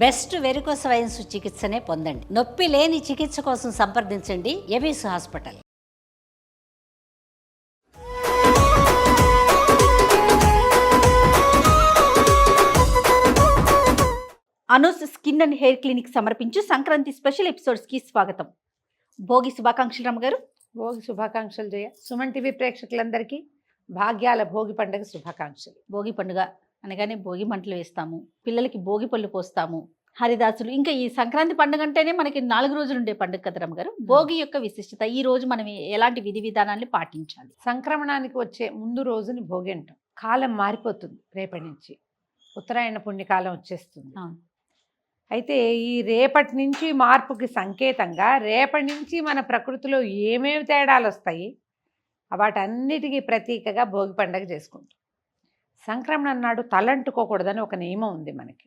Best varicose wines చికిత్సనే పొందండి. నొప్పి లేని చికిత్స కోసం సంప్రదించండి Avis hospital. Anoos skin and hair clinic సమర్పించు సంక్రాంతి స్పెషల్ ఎపిసోడ్స్కి స్వాగతం. భోగి శుభాకాంక్షలు రమ్మగారు. భోగి శుభాకాంక్షలు జయ. సుమన్ టీవీ ప్రేక్షకులందరికీ భాగ్యాల భోగి పండుగ శుభాకాంక్షలు. భోగి పండుగ అనగానే భోగి మంటలు వేస్తాము, పిల్లలకి భోగి పళ్ళు పోస్తాము, హరిదాసులు. ఇంకా ఈ సంక్రాంతి పండుగ అంటేనే మనకి 4 రోజులు ఉండే పండుగ కదా రమ్మగారు. భోగి యొక్క విశిష్టత, ఈ రోజు మనం ఎలాంటి విధి విధానాన్ని పాటించాలి? సంక్రమణానికి వచ్చే ముందు రోజుని భోగి అంటాం. కాలం మారిపోతుంది, రేపటి నుంచి ఉత్తరాయణ పుణ్యకాలం వచ్చేస్తుంది. అయితే ఈ రేపటి నుంచి మార్పుకి సంకేతంగా రేపటి నుంచి మన ప్రకృతిలో ఏమేమి తేడాలు వస్తాయి, వాటన్నిటికీ ప్రతీకగా భోగి పండుగ చేసుకుంటాం. సంక్రమణం నాడు తలంటుకోకూడదని ఒక నియమం ఉంది మనకి.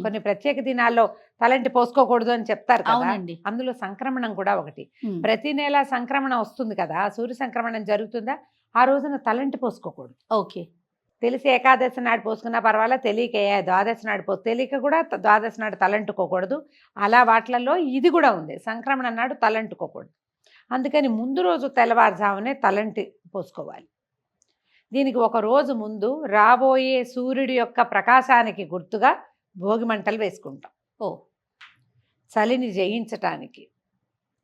కొన్ని ప్రత్యేక దినాల్లో తలంటి పోసుకోకూడదు అని చెప్తారు కదా, అందులో సంక్రమణం కూడా ఒకటి. ప్రతి నెల సంక్రమణం వస్తుంది కదా, సూర్య సంక్రమణం జరుగుతుందా, ఆ రోజున తలంటి పోసుకోకూడదు. ఓకే, తెలిసి ఏకాదశి నాడు పోసుకున్నా పర్వాలేదు, తెలియక ద్వాదశి నాడు తెలియక కూడా ద్వాదశి నాడు తలంటుకోకూడదు. అలా వాటిలలో ఇది కూడా ఉంది, సంక్రమణం నాడు తలంటుకోకూడదు. అందుకని ముందు రోజు తెల్లవారుజామునే తలంటి పోసుకోవాలి. దీనికి ఒక రోజు ముందు రాబోయే సూర్యుడి యొక్క ప్రకాశానికి గుర్తుగా భోగి మంటలు వేసుకుంటాం. చలిని జయించటానికి.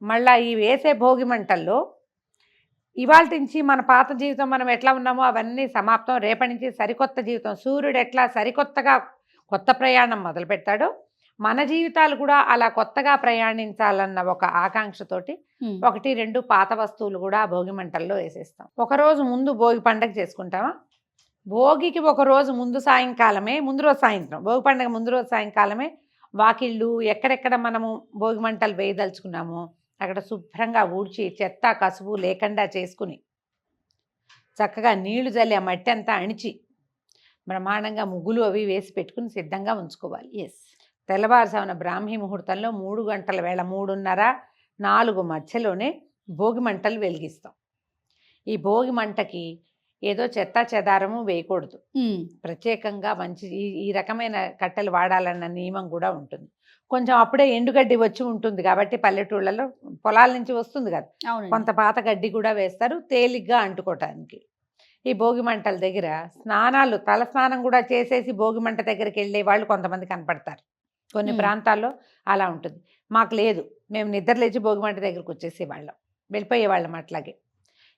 మళ్ళీ ఈ వేసే భోగి మంటల్లో ఇవాళ నుంచి మన పాత జీవితం మనం ఎట్లా ఉన్నామో అవన్నీ సమాప్తం. రేపటి నుంచి సరికొత్త జీవితం. సూర్యుడు ఎట్లా సరికొత్తగా కొత్త ప్రయాణం మొదలు పెడతాడో, మన జీవితాలు కూడా అలా కొత్తగా ప్రయాణించాలన్న ఒక ఆకాంక్షతోటి 1-2 పాత వస్తువులు కూడా భోగి మంటల్లో వేసేస్తాం. ఒకరోజు ముందు భోగి పండగ చేసుకుంటామా, భోగికి ఒక రోజు ముందు సాయంకాలమే, ముందు రోజు సాయంత్రం, భోగి పండుగ ముందు రోజు సాయంకాలమే వాకిళ్ళు ఎక్కడెక్కడ మనము భోగి మంటలు వేయదలుచుకున్నామో అక్కడ శుభ్రంగా ఊడ్చి చెత్త కసువు లేకుండా చేసుకుని చక్కగా నీళ్లు జల్లి ఆ మట్టి అంతా అణిచి బ్రహ్మాండంగా ముగ్గులు అవి వేసి పెట్టుకుని సిద్ధంగా ఉంచుకోవాలి. తెల్లవారుజామున బ్రాహ్మీ ముహూర్తంలో 3 గంటల వేళ 3:30-4 మధ్యలోనే భోగి మంటలు వెలిగిస్తాం. ఈ భోగి మంటకి ఏదో చెత్త చెదారము వేయకూడదు, ప్రత్యేకంగా మంచి ఈ రకమైన కట్టెలు వాడాలన్న నియమం కూడా ఉంటుంది. కొంచెం అప్పుడే ఎండుగడ్డి వచ్చి ఉంటుంది కాబట్టి పల్లెటూళ్ళలో పొలాల నుంచి వస్తుంది కదా, కొంత పాత గడ్డి కూడా వేస్తారు తేలిగ్గా అంటుకోవటానికి. ఈ భోగి మంటల దగ్గర స్నానాలు, తల స్నానం కూడా చేసేసి భోగి మంట దగ్గరికి వెళ్ళే వాళ్ళు కొంతమంది కనపడతారు. కొన్ని ప్రాంతాల్లో అలా ఉంటుంది. మాకు లేదు, మేము నిద్ర లేచి భోగి మంట దగ్గరకు వచ్చేసేవాళ్ళం, వెళ్ళిపోయేవాళ్ళం. అట్లాగే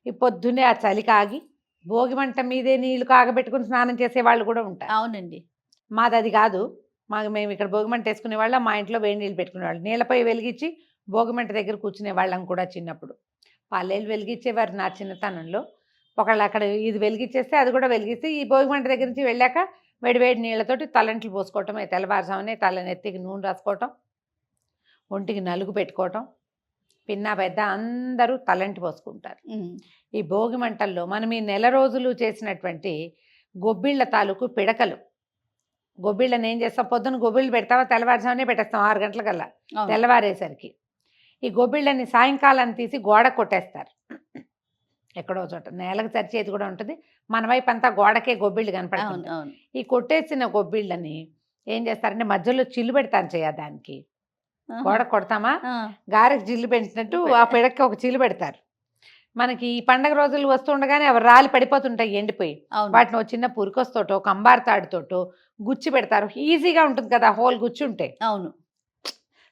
ఈ పొద్దున్నే ఆ చలి కాగి భోగి మంట మీదే నీళ్లు కాగబెట్టుకుని స్నానం చేసేవాళ్ళు కూడా ఉంటారు. అవునండి, మాది అది కాదు. మేము ఇక్కడ భోగి మంట వేసుకునే వాళ్ళం, మా ఇంట్లో వేడి నీళ్ళు పెట్టుకునేవాళ్ళు. నీళ్ళపై వెలిగించి భోగి మంట దగ్గర కూర్చునే వాళ్ళం కూడా చిన్నప్పుడు. పాలేళ్ళు వెలిగించేవారు నా చిన్నతనంలో. ఒకళ్ళు అక్కడ ఇది వెలిగించేస్తే అది కూడా వెలిగిస్తే ఈ భోగి మంట దగ్గర నుంచి వెళ్ళాక వేడివేడి నీళ్ళతోటి తలంట్లు పోసుకోవటం, తెల్లవారుజామునే తలనెత్తికి నూనె రాసుకోవటం, ఒంటికి నలుగు పెట్టుకోవటం, పిన్నా పెద్ద అందరూ తలంటి పోసుకుంటారు. ఈ భోగి మంటల్లో మనం ఈ నెల రోజులు చేసినటువంటి గొబ్బిళ్ళ తాలూకు పిడకలు, గొబ్బిళ్ళని ఏం చేస్తాం, పొద్దున్న గొబ్బిళ్ళు పెడతావా, తెల్లవారుజామునే పెట్టేస్తాం 6 గంటలకల్లా. తెల్లవారేసరికి ఈ గొబ్బిళ్ళని సాయంకాలం తీసి గోడ కొట్టేస్తారు. ఎక్కడో చోట నేలకు చరిచేది కూడా ఉంటుంది, మన వైపు అంతా గోడకే గొబ్బిళ్ళు కనపడుతుంది. ఈ కొట్టేసిన గొబ్బిళ్ళని ఏం చేస్తారంటే మధ్యలో చిల్లు పెడతాను దానికి. గోడ కొడతామా, గారెకి చిల్లు పెట్టినట్టు ఆ పిడక్కి ఒక చిల్లు పెడతారు. మనకి ఈ పండగ రోజులు వస్తుండగానే అవి రాలి పడిపోతుంటాయి ఎండిపోయి, వాటిని ఒక చిన్న పురికొస్తోటో కంబార్ తాడుతోటో గుచ్చి పెడతారు. ఈజీగా ఉంటుంది కదా, హోల్ గుచ్చి ఉంటే. అవును,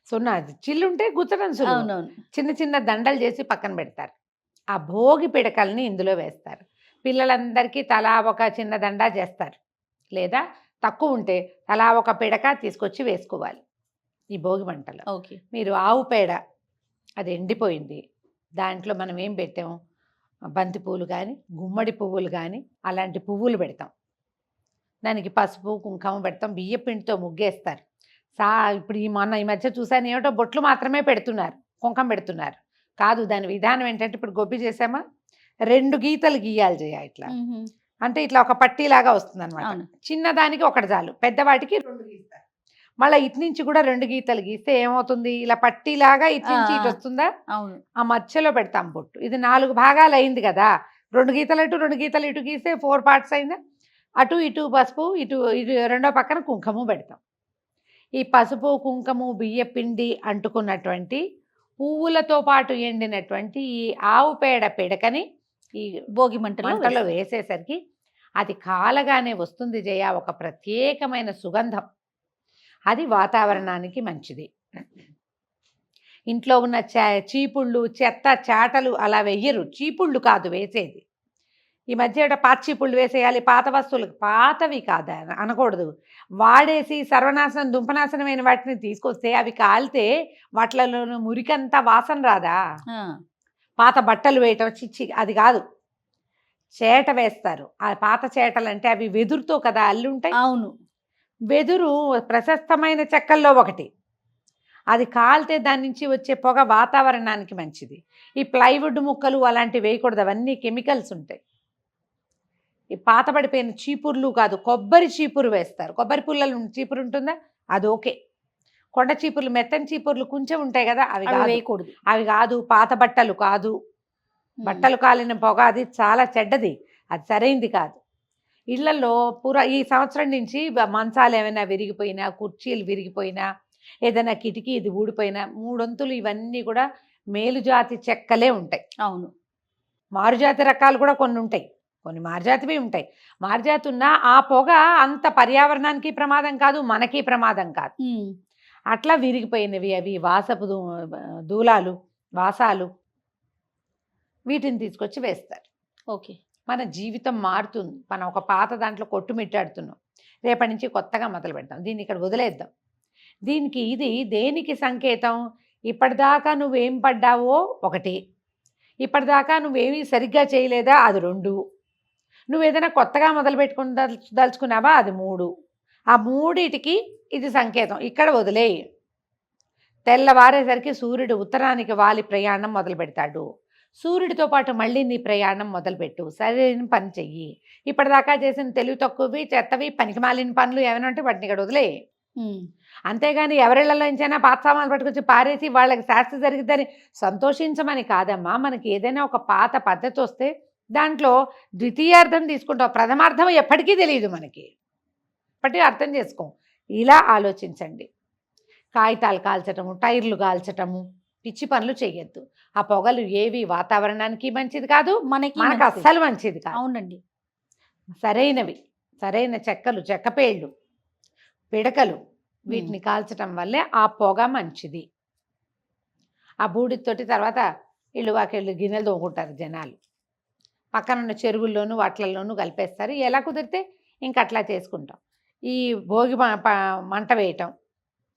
సున్నా చిల్లు ఉంటే గుచ్చడం సులువు. చిన్న చిన్న దండలు చేసి పక్కన పెడతారు. ఆ భోగి పిడకల్ని ఇందులో వేస్తారు. పిల్లలందరికీ తలా ఒక చిన్న దండా చేస్తారు, లేదా తక్కువ ఉంటే తలా ఒక పిడక తీసుకొచ్చి వేసుకోవాలి ఈ భోగి మంటలో. మీరు ఆవు పేడ అది ఎండిపోయింది, దాంట్లో మనం ఏం పెట్టాము, బంతి పువ్వులు కానీ గుమ్మడి పువ్వులు కానీ అలాంటి పువ్వులు పెడతాం. దానికి పసుపు కుంకుమ పెడతాం, బియ్య పిండితో ముగ్గేస్తారు. ఇప్పుడు ఈ మధ్య చూసాను ఏమిటో బొట్లు మాత్రమే పెడుతున్నారు, కుంకుమ పెడుతున్నారు. కాదు, దాని విధానం ఏంటంటే ఇప్పుడు గొబ్బి చేసామా 2 గీతలు గీయాలి ఇట్లా. అంటే ఇట్లా ఒక పట్టీలాగా వస్తుంది అనమాట. చిన్నదానికి ఒకటి చాలు, పెద్దవాటికి 2 గీస్తారు. మళ్ళీ ఇటు నుంచి కూడా 2 గీతలు గీస్తే ఏమవుతుంది, ఇలా పట్టీలాగా ఇటు నుంచి ఇటు వస్తుందా, ఆ మధ్యలో పెడతాం బొట్టు. ఇది 4 భాగాలు అయింది కదా, 2 గీతలు అటు 2 గీతలు ఇటు గీస్తే 4 పార్ట్స్ అయిందా. అటు ఇటు పసుపు, ఇటు రెండో పక్కన కుంకుమ పెడతాం. ఈ పసుపు కుంకుమ బియ్యపిండి అంటుకున్నటువంటి పువ్వులతో పాటు ఎండినటువంటి ఈ ఆవు పేడ పిడకని ఈ భోగి మంటలో మంటలో వేసేసరికి అది కాలగానే వస్తుంది జయ ఒక ప్రత్యేకమైన సుగంధం. అది వాతావరణానికి మంచిది. ఇంట్లో ఉన్న చీపుళ్ళు చెత్త చాటలు అలా వెయ్యరు, చీపుళ్ళు కాదు వేసేది. ఈ మధ్య పాత చీపుళ్ళు వేసేయాలి, పాత వస్తువులు, పాతవి కాదు అనకూడదు. వాడేసి సర్వనాశనం దుంపనాశనమైన వాటిని తీసుకొస్తే అవి కాలితే వాటిలో మురికంతా వాసన రాదా? పాత బట్టలు వేయటం చిచ్చి అది కాదు, చేట వేస్తారు. ఆ పాత చేటలు అంటే అవి వెదురుతో కదా అల్లుంటాయి. అవును, వెదురు ప్రశస్తమైన చెక్కల్లో ఒకటి. అది కాలితే దాని నుంచి వచ్చే పొగ వాతావరణానికి మంచిది. ఈ ప్లైవుడ్ ముక్కలు అలాంటివి వేయకూడదు, అవన్నీ కెమికల్స్ ఉంటాయి. ఈ పాత పడిపోయిన చీపుర్లు కాదు, కొబ్బరి చీపురు వేస్తారు. కొబ్బరి పుల్లలు చీపురు ఉంటుందా, అది ఓకే. కొండ చీపుర్లు, మెత్తని చీపుర్లు కొంచెం ఉంటాయి కదా, అవి వేయకూడదు. అవి కాదు. పాత బట్టలు కాదు, బట్టలు కాలిన పొగ అది చాలా చెడ్డది, అది సరైంది కాదు. ఇళ్లలో ఈ సంవత్సరం నుంచి మంచాలు ఏమైనా విరిగిపోయినా, కుర్చీలు విరిగిపోయినా, ఏదైనా కిటికీ ఇది ఊడిపోయినా, మూడొంతులు ఇవన్నీ కూడా మేలుజాతి చెక్కలే ఉంటాయి. అవును, మారుజాతి రకాలు కూడా కొన్ని ఉంటాయి, కొన్ని మారుజాతివి ఉంటాయి. మారుజాతి ఉన్నా ఆ పొగ అంత పర్యావరణానికి ప్రమాదం కాదు, మనకి ప్రమాదం కాదు. అట్లా విరిగిపోయినవి అవి వాసపు దూలాలు, వాసాలు, వీటిని తీసుకొచ్చి వేస్తారు. ఓకే, మన జీవితం మారుతుంది. మనం ఒక పాత దాంట్లో కొట్టుమిట్టాడుతున్నాం, రేపటి నుంచి కొత్తగా మొదలు పెడతాం. దీన్ని ఇక్కడ వదిలేద్దాం. దీనికి ఇది దేనికి సంకేతం? ఇప్పటిదాకా నువ్వేం పడ్డావో ఒకటి, ఇప్పటిదాకా నువ్వేమీ సరిగ్గా చేయలేదా అది 2, నువ్వేదైనా కొత్తగా మొదలు పెట్టుకుని దలుచుకున్నావా అది 3. ఆ 3టికి ఇది సంకేతం. ఇక్కడ వదిలేయి. తెల్లవారేసరికి సూర్యుడు ఉత్తరానికి వాలి ప్రయాణం మొదలు పెడతాడు. సూర్యుడితో పాటు మళ్ళీ నీ ప్రయాణం మొదలుపెట్టు. సరైన పని చెయ్యి. ఇప్పటిదాకా చేసిన తెలివి తక్కువవి, చెత్తవి, పనికిమాలిన పనులు ఏమైనా ఉంటే వాటిని ఇక్కడ వదిలేయి. అంతేగాని ఎవరిళ్లలో నుంచైనా పాత సామాన్లు పట్టుకొచ్చి పారేసి వాళ్ళకి శాస్తి జరిగిద్దని సంతోషించమని కాదమ్మా. మనకి ఏదైనా ఒక పాత పద్ధతి వస్తే దాంట్లో ద్వితీయార్థం తీసుకుంటాం, ప్రథమార్థం ఎప్పటికీ తెలియదు మనకి. ఇప్పటికీ అర్థం చేసుకో. ఇలా ఆలోచించండి. కాగితాలు కాల్చటము, టైర్లు కాల్చటము, పిచ్చి పనులు చేయొద్దు. ఆ పొగలు ఏవి వాతావరణానికి మంచిది కాదు, మనకి అస్సలు మంచిది కాదు. అవునండి, సరైనవి, సరైన చెక్కలు, చెక్కపేళ్ళు, పిడకలు, వీటిని కాల్చటం వల్లే ఆ పొగ మంచిది. ఆ బూడితోటి తర్వాత ఇళ్ళు వాకెళ్ళు గిన్నెలు తోముకుంటారు జనాలు. పక్కనున్న చెరువుల్లోనూ వాటిల్లోనూ కలిపేస్తారు. ఎలా కుదిరితే ఇంకట్లా చేసుకుంటాం. ఈ భోగి మంట వేయటం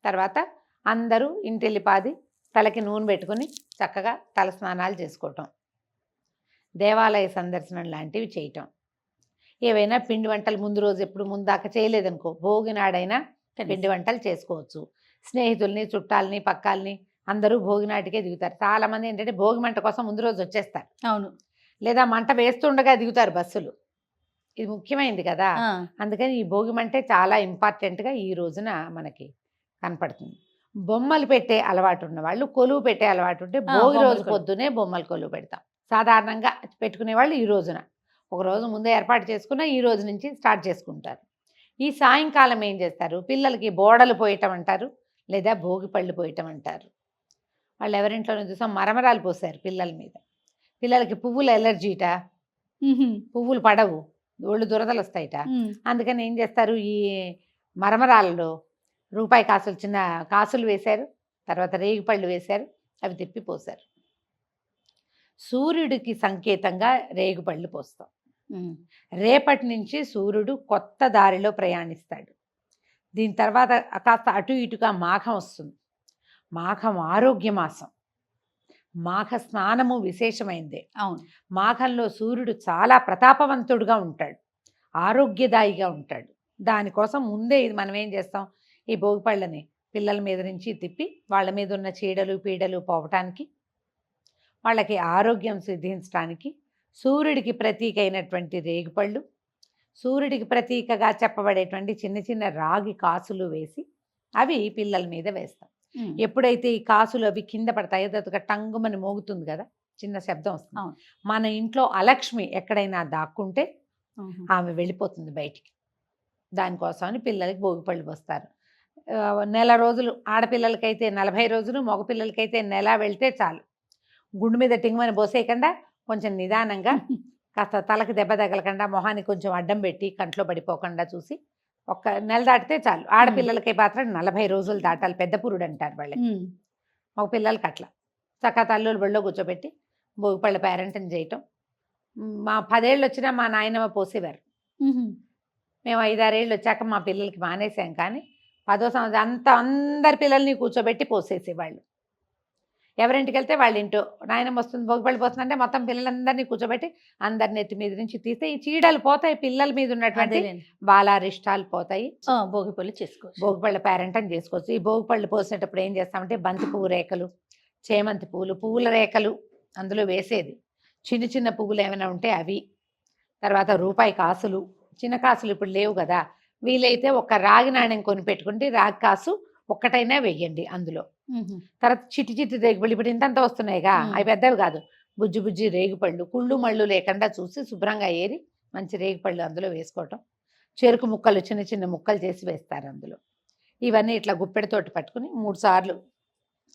తర్వాత అందరూ ఇంటిల్లిపాది తలకి నూనె పెట్టుకుని చక్కగా తల స్నానాలు చేసుకోవటం, దేవాలయ సందర్శనం లాంటివి చేయటం. ఏవైనా పిండి వంటలు ముందు రోజు ఎప్పుడు ముందాక చేయలేదనుకో, భోగి నాడైనా పిండి వంటలు చేసుకోవచ్చు. స్నేహితుల్ని, చుట్టాలని, పక్కాలని అందరూ భోగి నాటికే దిగుతారు. చాలామంది ఏంటంటే భోగి మంట కోసం ముందు రోజు వచ్చేస్తారు. అవును, లేదా మంట వేస్తుండగా దిగుతారు బస్సులు. ఇది ముఖ్యమైనది కదా, అందుకని ఈ భోగి మంటే చాలా ఇంపార్టెంట్గా ఈ రోజున మనకి కనపడుతుంది. బొమ్మలు పెట్టే అలవాటు ఉన్న వాళ్ళు, కొలువు పెట్టే అలవాటు ఉంటే భోగి రోజు పొద్దునే బొమ్మలు కొలువు పెడతాం. సాధారణంగా పెట్టుకునే వాళ్ళు ఈ రోజున ఒక రోజు ముందే ఏర్పాటు చేసుకున్న ఈ రోజు నుంచి స్టార్ట్ చేసుకుంటారు. ఈ సాయంకాలం ఏం చేస్తారు, పిల్లలకి బోడలు పోయటం అంటారు, లేదా భోగి పళ్ళు పోయటం అంటారు. వాళ్ళు ఎవరింట్లోనే చూసాం మరమరాలు పోసారు పిల్లల మీద. పిల్లలకి పువ్వులు ఎలర్జీట, పువ్వులు పడవు, ఒళ్ళు దురదలు వస్తాయిట. అందుకని ఏం చేస్తారు, ఈ మరమరాలలో రూపాయి కాసులు, చిన్న కాసులు వేశారు, తర్వాత రేగిపళ్ళు వేశారు, అవి తిప్పి పోశారు. సూర్యుడికి సంకేతంగా రేగుపళ్ళు పోస్తాం. రేపటి నుంచి సూర్యుడు కొత్త దారిలో ప్రయాణిస్తాడు. దీని తర్వాత కాస్త అటు ఇటుగా మాఘం వస్తుంది. మాఘం ఆరోగ్య మాసం. మాఘ స్నానము విశేషమైందే. అవును, మాఘంలో సూర్యుడు చాలా ప్రతాపవంతుడుగా ఉంటాడు, ఆరోగ్యదాయిగా ఉంటాడు. దానికోసం ముందే ఇది మనం ఏం చేస్తాం, ఈ భోగిపళ్ళని పిల్లల మీద నుంచి తిప్పి వాళ్ళ మీద ఉన్న చీడలు పీడలు పోవటానికి, వాళ్ళకి ఆరోగ్యం సిద్ధించడానికి సూర్యుడికి ప్రతీక అయినటువంటి రేగిపళ్ళు, సూర్యుడికి ప్రతీకగా చెప్పబడేటువంటి చిన్న చిన్న రాగి కాసులు వేసి అవి పిల్లల మీద వేస్తాం. ఎప్పుడైతే ఈ కాసులు అవి కింద పడతాయో అది టంగుమని మోగుతుంది కదా, చిన్న శబ్దం వస్తుంది. మన ఇంట్లో అలక్ష్మి ఎక్కడైనా దాక్కుంటే ఆమె వెళ్ళిపోతుంది బయటికి. దానికోసమని పిల్లలకి భోగిపళ్ళు పోస్తారు. నెల రోజులు ఆడపిల్లలకైతే 40 రోజులు, మగపిల్లలకైతే నెల వెళ్తే చాలు. గుండు మీద టింగుమని పోసేయకుండా కొంచెం నిదానంగా కాస్త తలకి దెబ్బ తగలకుండా మొహానికి కొంచెం అడ్డం పెట్టి కంట్లో పడిపోకుండా చూసి ఒక్క నెల దాటితే చాలు. ఆడపిల్లలకి మాత్రం 40 రోజులు దాటాలి, పెద్ద పురుడు అంటారు వాళ్ళకి. మగ పిల్లలకి అట్లా చక్కగా తల్లులు బడిలో కూర్చోబెట్టి భోగిపళ్ళ పేరెంటం చేయటం. మా 10 ఏళ్ళు వచ్చినా మా నాయనమ్మ పోసేవారు. మేము 5-6 ఏళ్ళు వచ్చాక మా పిల్లలకి మానేసాం, కానీ 10వ సంవత్సరం అందరి పిల్లల్ని కూర్చోబెట్టి పోసేసేవాళ్ళు. ఎవరింటికి వెళ్తే వాళ్ళ ఇంటో నాయనమ్మ వస్తుంది భోగిపళ్ళు పోస్తుందంటే మొత్తం పిల్లలందరినీ కూర్చోబెట్టి అందరిని ఎత్తి మీద నుంచి తీస్తే ఈ చీడలు పోతాయి, పిల్లల మీద ఉన్నటువంటి బాలారిష్టాలు పోతాయి. భోగిపళ్ళు చేసుకోవచ్చు, భోగిపళ్ళ పేరెంటం చేసుకోవచ్చు. ఈ భోగిపళ్ళు పోసేటప్పుడు ఏం చేస్తామంటే బంతి పువ్వు రేకలు, చేమంతి పువ్వులు, పువ్వుల రేకలు అందులో వేసేది. చిన్న చిన్న పువ్వులు ఏమైనా ఉంటే అవి, తర్వాత రూపాయి కాసులు, చిన్న కాసులు ఇప్పుడు లేవు కదా, వీలైతే ఒక రాగి నాణ్యం కొని పెట్టుకుంటే రాగి కాసు ఒక్కటైనా వెయ్యండి అందులో. తర్వాత చిట్టి చిట్టి రేగుపళ్ళు ఇప్పుడు ఇంతంతా వస్తున్నాయిగా, అవి పెద్దవి కాదు, బుజ్జి బుజ్జి రేగుపళ్ళు, కుళ్ళు మళ్ళు లేకుండా చూసి శుభ్రంగా ఏరి మంచి రేగుపళ్ళు అందులో వేసుకోవటం. చెరుకు ముక్కలు చిన్న చిన్న ముక్కలు చేసి వేస్తారు అందులో. ఇవన్నీ ఇట్లా గుప్పెడితోటి పట్టుకుని 3 సార్లు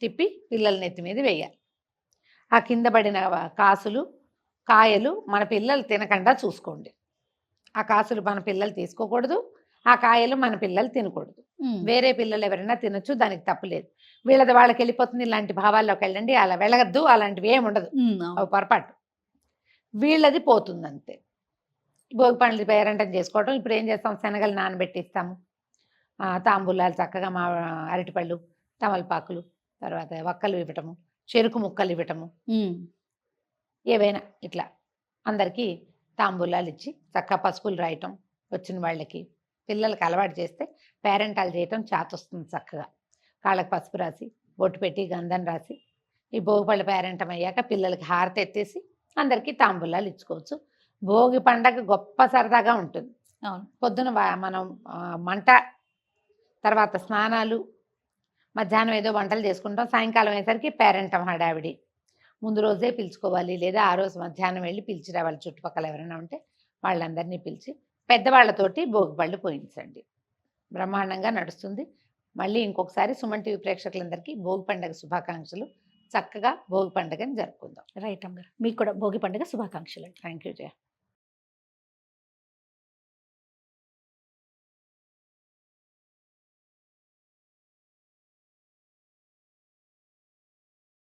తిప్పి పిల్లల నెత్తి మీద వేయాలి. ఆ కింద పడిన కాసులు కాయలు మన పిల్లలు తినకుండా చూసుకోండి. ఆ కాసులు మన పిల్లలు తీసుకోకూడదు, ఆ కాయలు మన పిల్లలు తినకూడదు. వేరే పిల్లలు ఎవరైనా తినొచ్చు, దానికి తప్పులేదు. వీళ్ళది వాళ్ళకి వెళ్ళిపోతుంది, ఇలాంటి భావాల్లోకి వెళ్ళండి, అలా వెళ్ళగద్దు, అలాంటివి ఏమి ఉండదు, అవి పొరపాటు. వీళ్ళది పోతుంది అంతే. భోగి పండ్లు పేరంటం చేసుకోవటం. ఇప్పుడు ఏం చేస్తాం, శనగలు నానబెట్టిస్తాము, తాంబూలాలు చక్కగా మా అరటిపళ్ళు, తమలపాకులు, తర్వాత వక్కలు ఇవ్వటము, చెరుకు ముక్కలు ఇవ్వటము, ఏవైనా ఇట్లా అందరికీ తాంబూలాలు ఇచ్చి చక్కగా పసుపులు రాయటం. వచ్చిన వాళ్ళకి పిల్లలకి అలవాటు చేస్తే పేరెంటాలు చేయటం చేతొస్తుంది. చక్కగా కాళ్ళకి పసుపు రాసి బొట్టు పెట్టి గంధం రాసి ఈ భోగిపళ్ళు పేరెంటం అయ్యాక పిల్లలకి హారతి ఎత్తేసి అందరికీ తాంబూలాలు ఇచ్చుకోవచ్చు. భోగి పండగ గొప్ప సరదాగా ఉంటుంది. పొద్దున మనం మంట, తర్వాత స్నానాలు, మధ్యాహ్నం ఏదో వంటలు చేసుకుంటాం, సాయంకాలం అయ్యేసరికి పేరెంటం హడావిడి. ముందు రోజే పిలుచుకోవాలి, లేదా ఆ రోజు మధ్యాహ్నం వెళ్ళి పిలిచి రావాలి. చుట్టుపక్కల ఎవరైనా ఉంటే వాళ్ళందరినీ పిలిచి పెద్దవాళ్ళతోటి భోగిపళ్ళు పోయించండి. బ్రహ్మాండంగా నడుస్తుంది. మళ్ళీ ఇంకొకసారి సుమన్ టీవీ ప్రేక్షకులందరికీ భోగి పండుగ శుభాకాంక్షలు. చక్కగా భోగి పండుగని జరుపుకుందాం. రైట్ అమ్మ, మీకు కూడా భోగి పండుగ శుభాకాంక్షలు. Thank you Jaya.